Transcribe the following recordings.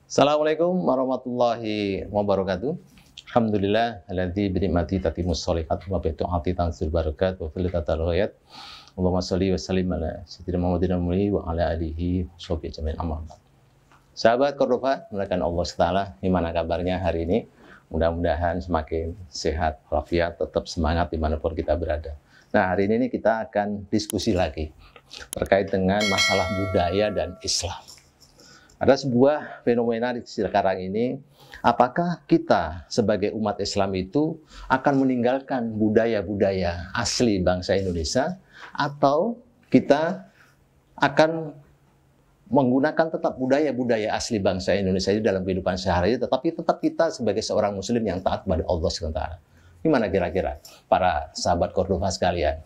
Assalamualaikum warahmatullahi wabarakatuh. Alhamdulillah alladzi bi ni'mati tatimmus shalihat wa bi ta'ati tanzil barakat wa fil tatal ghayat. Allahumma shalli wa sallim ala sayyidina Muhammadin wa ala alihi washabihi ajmain amma ba'd. Sahabat Cordova, muliakan Allah Taala, gimana kabarnya hari ini? Mudah-mudahan semakin sehat, walafiat, tetap semangat dimanapun kita berada. Nah, hari ini kita akan diskusi lagi terkait dengan masalah budaya dan Islam. Ada sebuah fenomena di sekarang ini, apakah kita sebagai umat Islam itu akan meninggalkan budaya-budaya asli bangsa Indonesia, atau kita akan menggunakan tetap budaya-budaya asli bangsa Indonesia itu dalam kehidupan sehari-hari, tetapi tetap kita sebagai seorang muslim yang taat kepada Allah SWT. Gimana kira-kira para sahabat Cordova sekalian?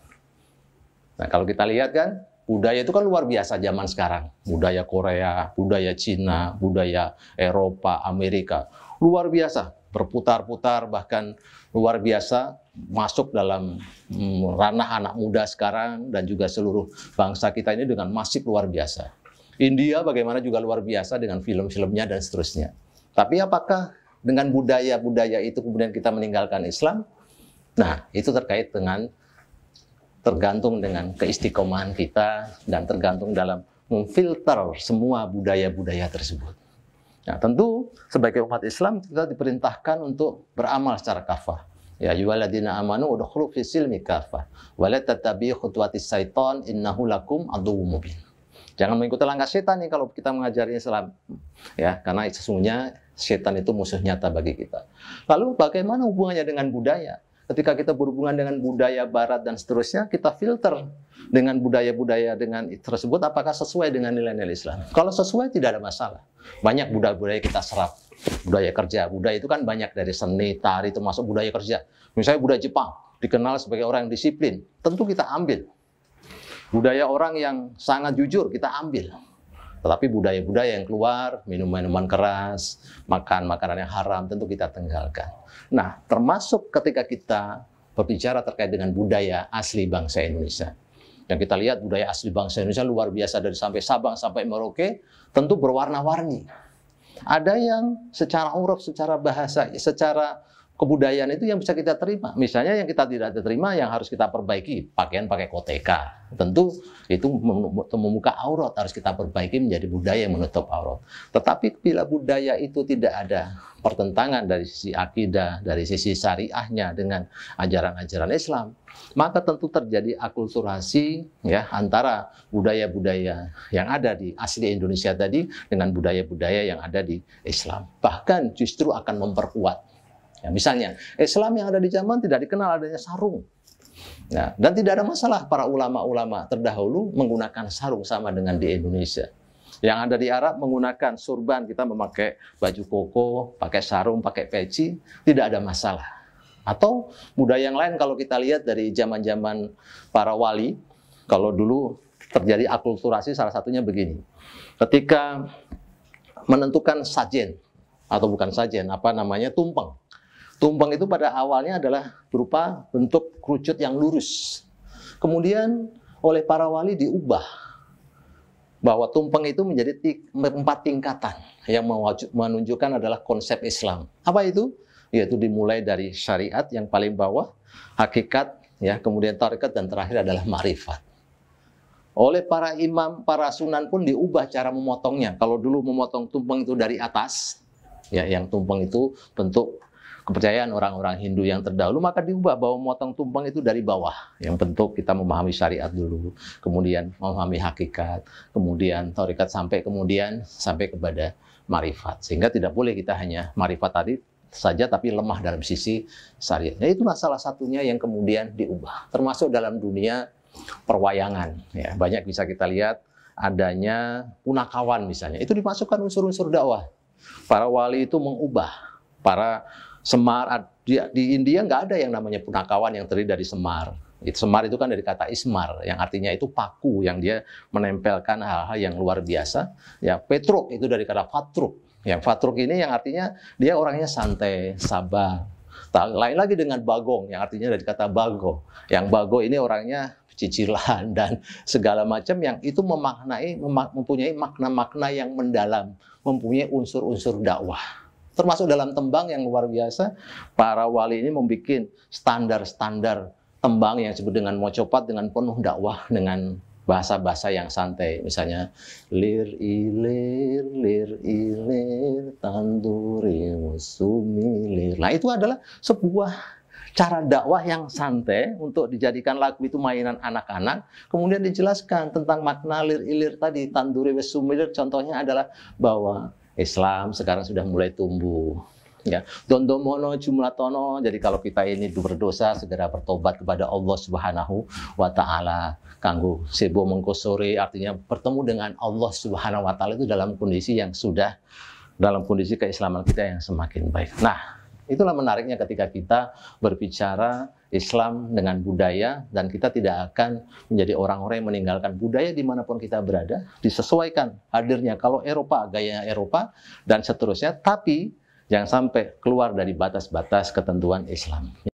Nah, kalau kita lihat kan, budaya itu kan luar biasa zaman sekarang. Budaya Korea, budaya Cina, budaya Eropa, Amerika. Luar biasa, berputar-putar, bahkan luar biasa masuk dalam ranah anak muda sekarang dan juga seluruh bangsa kita ini dengan masif luar biasa. India bagaimana juga luar biasa dengan film-filmnya dan seterusnya. Tapi apakah dengan budaya-budaya itu kemudian kita meninggalkan Islam? Nah, itu tergantung dengan keistiqomahan kita dan tergantung dalam memfilter semua budaya-budaya tersebut. Nah, tentu sebagai umat Islam kita diperintahkan untuk beramal secara kafah. Ya ayyuhalladzina amanu udkhulu fis silmi kafah wa la tattabi'u khutuwatis syaiton innahu lakum aduwwum mubin. Jangan mengikuti langkah setan nih kalau kita mengajari Islam. Ya, karena sesungguhnya setan itu musuh nyata bagi kita. Lalu bagaimana hubungannya dengan budaya? Ketika kita berhubungan dengan budaya barat dan seterusnya, kita filter dengan budaya-budaya dengan tersebut apakah sesuai dengan nilai-nilai Islam. Kalau sesuai tidak ada masalah. Banyak budaya-budaya kita serap. Budaya kerja, budaya itu kan banyak dari seni, tari, termasuk budaya kerja. Misalnya budaya Jepang, dikenal sebagai orang yang disiplin. Tentu kita ambil. Budaya orang yang sangat jujur, kita ambil. Tetapi budaya-budaya yang keluar, minum-minuman keras, makan makanan yang haram, tentu kita tinggalkan. Nah, termasuk ketika kita berbicara terkait dengan budaya asli bangsa Indonesia. Yang kita lihat budaya asli bangsa Indonesia luar biasa dari sampai Sabang sampai Merauke, tentu berwarna-warni. Ada yang secara uruf, secara bahasa, secara kebudayaan itu yang bisa kita terima. Misalnya yang kita tidak terima, yang harus kita perbaiki, pakaian pakai koteka. Tentu itu membuka aurat, harus kita perbaiki menjadi budaya yang menutup aurat. Tetapi bila budaya itu tidak ada pertentangan dari sisi akidah, dari sisi syariahnya dengan ajaran-ajaran Islam, maka tentu terjadi akulturasi ya antara budaya-budaya yang ada di asli Indonesia tadi dengan budaya-budaya yang ada di Islam. Bahkan justru akan memperkuat. Ya, misalnya, Islam yang ada di zaman tidak dikenal adanya sarung. Nah, dan tidak ada masalah para ulama-ulama terdahulu menggunakan sarung sama dengan di Indonesia. Yang ada di Arab menggunakan surban, kita memakai baju koko, pakai sarung, pakai peci, tidak ada masalah. Atau budaya yang lain kalau kita lihat dari zaman-zaman para wali, kalau dulu terjadi akulturasi salah satunya begini. Ketika menentukan sajen, atau bukan sajen, tumpeng. Tumpeng itu pada awalnya adalah berupa bentuk kerucut yang lurus. Kemudian oleh para wali diubah bahwa tumpeng itu menjadi 4 tingkatan yang menunjukkan adalah konsep Islam. Apa itu? Yaitu dimulai dari syariat yang paling bawah, hakikat, ya, kemudian tarekat, dan terakhir adalah ma'rifat. Oleh para imam, para sunan pun diubah cara memotongnya. Kalau dulu memotong tumpeng itu dari atas, ya, yang tumpeng itu bentuk kepercayaan orang-orang Hindu yang terdahulu, maka diubah bahwa memotong tumpeng itu dari bawah. Yang bentuk kita memahami syariat dulu, kemudian memahami hakikat, kemudian tarekat, sampai kepada marifat. Sehingga tidak boleh kita hanya marifat tadi saja, tapi lemah dalam sisi syariat. Nah, itulah salah satunya yang kemudian diubah. Termasuk dalam dunia perwayangan. Ya, banyak bisa kita lihat adanya punakawan misalnya. Itu dimasukkan unsur-unsur dakwah. Para wali itu mengubah. Para semar di India nggak ada yang namanya punakawan yang terdiri dari semar. Semar itu kan dari kata ismar, yang artinya itu paku yang dia menempelkan hal-hal yang luar biasa. Ya, Petruk itu dari kata fatruk. Yang fatruk ini yang artinya dia orangnya santai, sabar, Lain lagi dengan bagong, yang artinya dari kata bago. Yang bago ini orangnya cicilan dan segala macam yang itu mempunyai makna-makna yang mendalam, mempunyai unsur-unsur dakwah. Termasuk dalam tembang yang luar biasa, para wali ini membuat standar-standar tembang yang disebut dengan mocopat dengan penuh dakwah, dengan bahasa-bahasa yang santai. Misalnya, lir ilir, tanduri musumilir. Nah, itu adalah sebuah cara dakwah yang santai untuk dijadikan lagu itu mainan anak-anak. Kemudian dijelaskan tentang makna lir ilir tadi, tanduri musumilir. Contohnya adalah bahwa Islam sekarang sudah mulai tumbuh. Ya, dondomono jumlatono. Jadi kalau kita ini berdosa, segera bertobat kepada Allah Subhanahu wa Ta'ala. Kanggo sebo mengkosore, artinya bertemu dengan Allah Subhanahu wa Ta'ala itu dalam kondisi yang sudah dalam kondisi keislaman kita yang semakin baik. Nah, itulah menariknya ketika kita berbicara Islam dengan budaya, dan kita tidak akan menjadi orang-orang yang meninggalkan budaya dimanapun kita berada, disesuaikan hadirnya. Kalau Eropa, gaya Eropa, dan seterusnya, tapi jangan sampai keluar dari batas-batas ketentuan Islam.